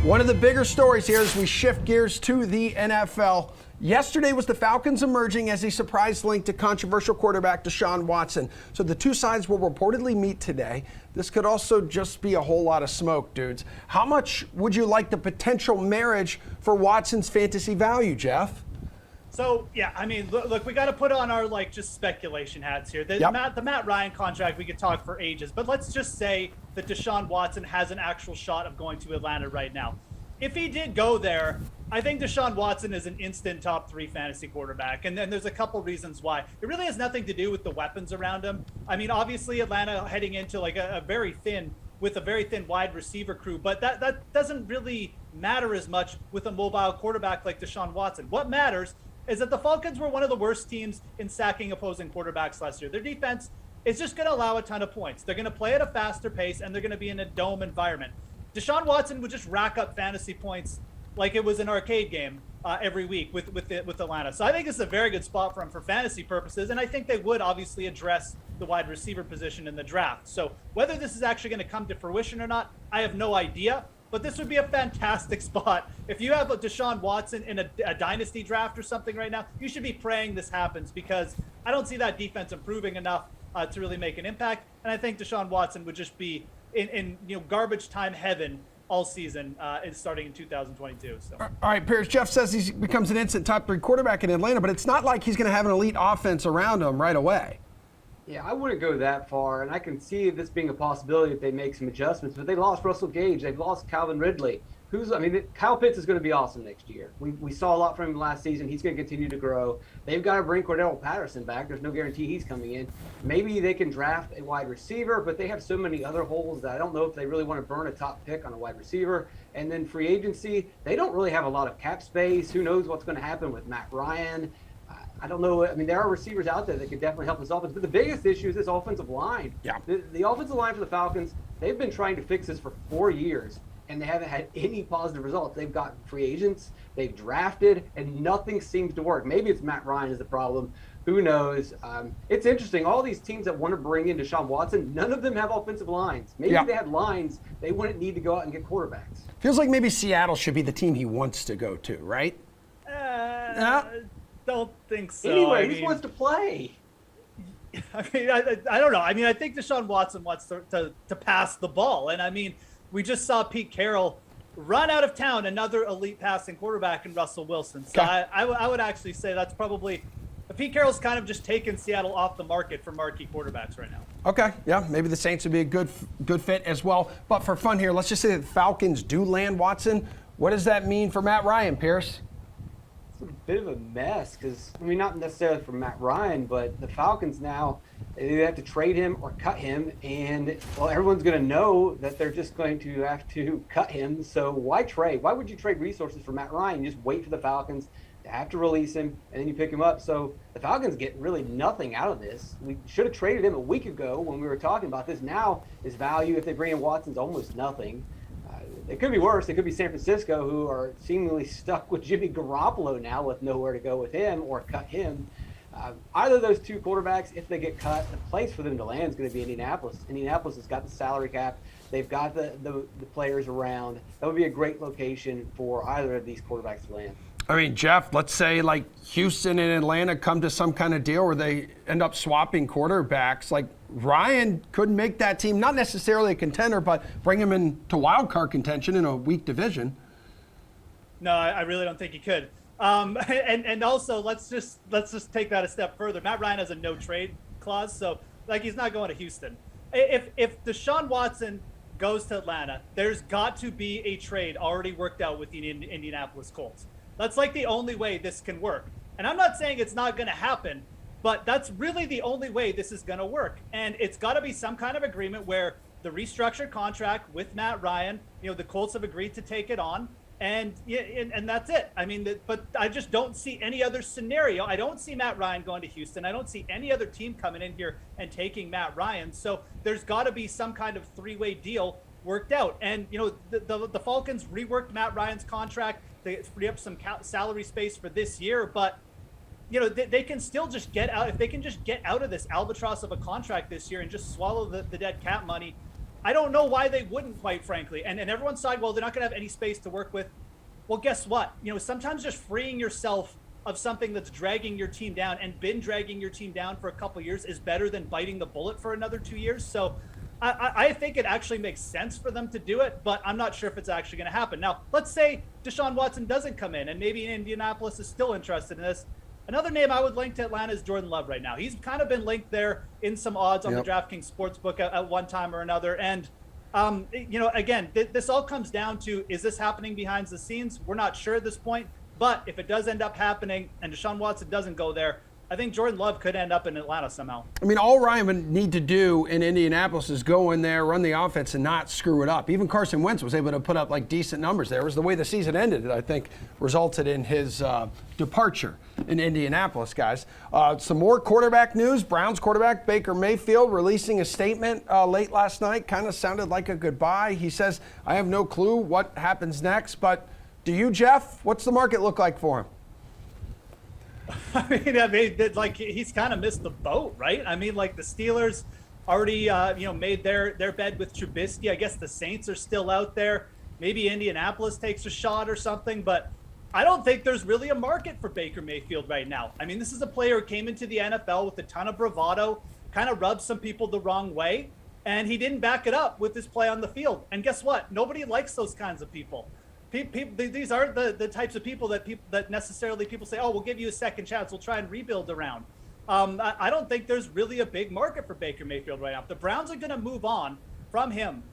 One of the bigger stories here as we shift gears to the NFL. Yesterday was the Falcons emerging as a surprise link to controversial quarterback Deshaun Watson. So the two sides will reportedly meet today. This could also just be a whole lot of smoke, dudes. How much would you like the potential marriage for Watson's fantasy value, Geoff? So, yeah, I mean, look, we got to put on our, just speculation hats here. The Matt Ryan contract, we could talk for ages, but let's just say that Deshaun Watson has an actual shot of going to Atlanta right now. If he did go there, I think Deshaun Watson is an instant top 3 fantasy quarterback, and then there's a couple reasons why. It really has nothing to do with the weapons around him. I mean, obviously, Atlanta heading into, a very thin wide receiver crew, but that doesn't really matter as much with a mobile quarterback like Deshaun Watson. What matters is that the Falcons were one of the worst teams in sacking opposing quarterbacks last year. Their defense is just going to allow a ton of points. They're going to play at a faster pace, and they're going to be in a dome environment. Deshaun Watson would just rack up fantasy points like it was an arcade game every week with Atlanta. So I think it's a very good spot for him for fantasy purposes, and I think they would obviously address the wide receiver position in the draft. So whether this is actually going to come to fruition or not, I have no idea. But this would be a fantastic spot. If you have a Deshaun Watson in a dynasty draft or something right now, you should be praying this happens, because I don't see that defense improving enough to really make an impact. And I think Deshaun Watson would just be in garbage time heaven all season, starting in 2022. So. All right, Pearce. Geoff says he becomes an instant top 3 quarterback in Atlanta, but it's not like he's going to have an elite offense around him right away. Yeah, I wouldn't go that far, and I can see this being a possibility if they make some adjustments. But they lost Russell Gage, they've lost Calvin Ridley. Kyle Pitts is going to be awesome next year. We saw a lot from him last season. He's going to continue to grow. They've got to bring Cordell Patterson back. There's no guarantee he's coming in. Maybe they can draft a wide receiver, but they have so many other holes that I don't know if they really want to burn a top pick on a wide receiver. And then free agency, they don't really have a lot of cap space. Who knows what's going to happen with Matt Ryan? I don't know. I mean, there are receivers out there that could definitely help this offense. But the biggest issue is this offensive line. Yeah. The offensive line for the Falcons, they've been trying to fix this for 4 years, and they haven't had any positive results. They've got free agents, they've drafted, and nothing seems to work. Maybe it's Matt Ryan is the problem. Who knows? It's interesting. All these teams that want to bring in Deshaun Watson, none of them have offensive lines. Maybe if they had lines, they wouldn't need to go out and get quarterbacks. Feels like maybe Seattle should be the team he wants to go to, right? Don't think so. Anyway, he just wants to play. I mean, I don't know. I mean, I think Deshaun Watson wants to pass the ball. And I mean, we just saw Pete Carroll run out of town another elite passing quarterback in Russell Wilson. So I would actually say that's probably Pete Carroll's kind of just taken Seattle off the market for marquee quarterbacks right now. Okay, yeah, maybe the Saints would be a good fit as well. But for fun here, let's just say that the Falcons do land Watson. What does that mean for Matt Ryan, Pearce? A bit of a mess because, I mean, not necessarily for Matt Ryan, but the Falcons now, they either have to trade him or cut him, and, well, everyone's going to know that they're just going to have to cut him, so why trade? Why would you trade resources for Matt Ryan? You just wait for the Falcons to have to release him, and then you pick him up. So the Falcons get really nothing out of this. We should have traded him a week ago when we were talking about this. Now his value, if they bring in Watson's almost nothing. It could be worse. It could be San Francisco, who are seemingly stuck with Jimmy Garoppolo now with nowhere to go with him or cut him. Either of those two quarterbacks, if they get cut, the place for them to land is going to be Indianapolis. Indianapolis has got the salary cap. They've got the players around. That would be a great location for either of these quarterbacks to land. I mean, Geoff, let's say like Houston and Atlanta come to some kind of deal where they end up swapping quarterbacks. Like Ryan could make that team not necessarily a contender, but bring him into wild card contention in a weak division. No, I really don't think he could. And also let's just take that a step further. Matt Ryan has a no trade clause, so he's not going to Houston. If Deshaun Watson goes to Atlanta, there's got to be a trade already worked out with the Indianapolis Colts. That's the only way this can work. And I'm not saying it's not going to happen, but that's really the only way this is going to work. And it's got to be some kind of agreement where the restructured contract with Matt Ryan, the Colts have agreed to take it on, and that's it. I mean, but I just don't see any other scenario. I don't see Matt Ryan going to Houston. I don't see any other team coming in here and taking Matt Ryan. So there's got to be some kind of three-way deal worked out. And, the Falcons reworked Matt Ryan's contract. They free up some salary space for this year, but they can still just get out. If they can just get out of this albatross of a contract this year and just swallow the dead cap money, I don't know why they wouldn't, quite frankly. And everyone's saying, well, they're not going to have any space to work with. Well, guess what? Sometimes just freeing yourself of something that's dragging your team down and been dragging your team down for a couple of years is better than biting the bullet for another 2 years. So I think it actually makes sense for them to do it, but I'm not sure if it's actually going to happen. Now, let's say Deshaun Watson doesn't come in and maybe Indianapolis is still interested in this. Another name I would link to Atlanta is Jordan Love right now. He's kind of been linked there in some odds on the DraftKings Sportsbook at one time or another. And, again, this all comes down to, is this happening behind the scenes? We're not sure at this point. But if it does end up happening and Deshaun Watson doesn't go there, I think Jordan Love could end up in Atlanta somehow. I mean, all Ryan would need to do in Indianapolis is go in there, run the offense, and not screw it up. Even Carson Wentz was able to put up decent numbers there. It was the way the season ended that I think resulted in his departure in Indianapolis, guys. Some more quarterback news. Browns quarterback Baker Mayfield releasing a statement late last night. Kind of sounded like a goodbye. He says, I have no clue what happens next, but do you, Geoff? What's the market look like for him? I mean, he's kind of missed the boat, right? I mean, the Steelers already, made their bed with Trubisky. I guess the Saints are still out there. Maybe Indianapolis takes a shot or something, but I don't think there's really a market for Baker Mayfield right now. I mean, this is a player who came into the NFL with a ton of bravado, kind of rubbed some people the wrong way, and he didn't back it up with his play on the field. And guess what? Nobody likes those kinds of people. These aren't the types of people that necessarily people say, oh, we'll give you a second chance. We'll try and rebuild around. I don't think there's really a big market for Baker Mayfield right now. If the Browns are going to move on from him,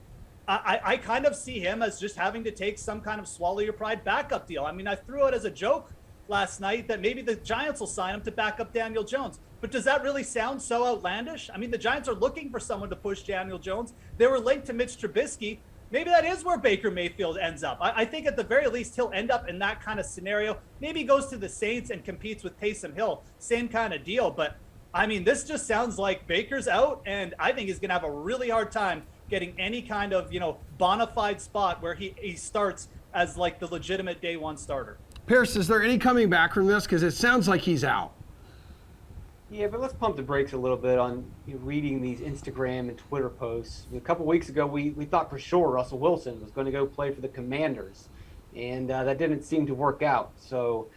I kind of see him as just having to take some kind of swallow your pride backup deal. I mean, I threw it as a joke last night that maybe the Giants will sign him to back up Daniel Jones. But does that really sound so outlandish? I mean, the Giants are looking for someone to push Daniel Jones. They were linked to Mitch Trubisky. Maybe that is where Baker Mayfield ends up. I think at the very least he'll end up in that kind of scenario. Maybe he goes to the Saints and competes with Taysom Hill. Same kind of deal. But, I mean, this just sounds like Baker's out, and I think he's going to have a really hard time getting any kind of, bona fide spot where he starts as the legitimate day one starter. Pearce, is there any coming back from this? Because it sounds like he's out. Yeah, but let's pump the brakes a little bit on reading these Instagram and Twitter posts. A couple weeks ago, we thought for sure Russell Wilson was going to go play for the Commanders, and that didn't seem to work out. So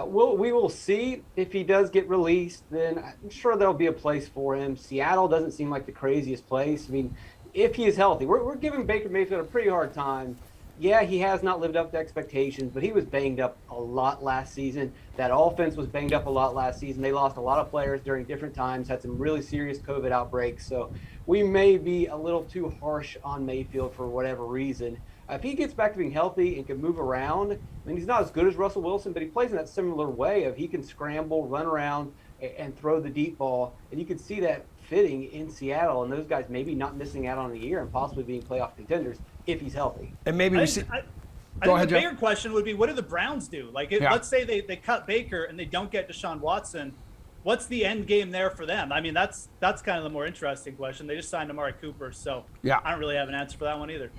we will see if he does get released. Then I'm sure there'll be a place for him. Seattle doesn't seem like the craziest place. I mean, if he is healthy, we're giving Baker Mayfield a pretty hard time. Yeah, he has not lived up to expectations, but he was banged up a lot last season. That offense was banged up a lot last season. They lost a lot of players during different times, had some really serious COVID outbreaks. So we may be a little too harsh on Mayfield for whatever reason. If he gets back to being healthy and can move around, I mean, he's not as good as Russell Wilson, but he plays in that similar way of he can scramble, run around, and throw the deep ball. And you can see that fitting in Seattle, and those guys maybe not missing out on a year and possibly being playoff contenders if he's healthy. And maybe we see. I think the bigger question would be, what do the Browns do? Let's say they cut Baker and they don't get Deshaun Watson. What's the end game there for them? I mean, that's kind of the more interesting question. They just signed Amari Cooper, so I don't really have an answer for that one either.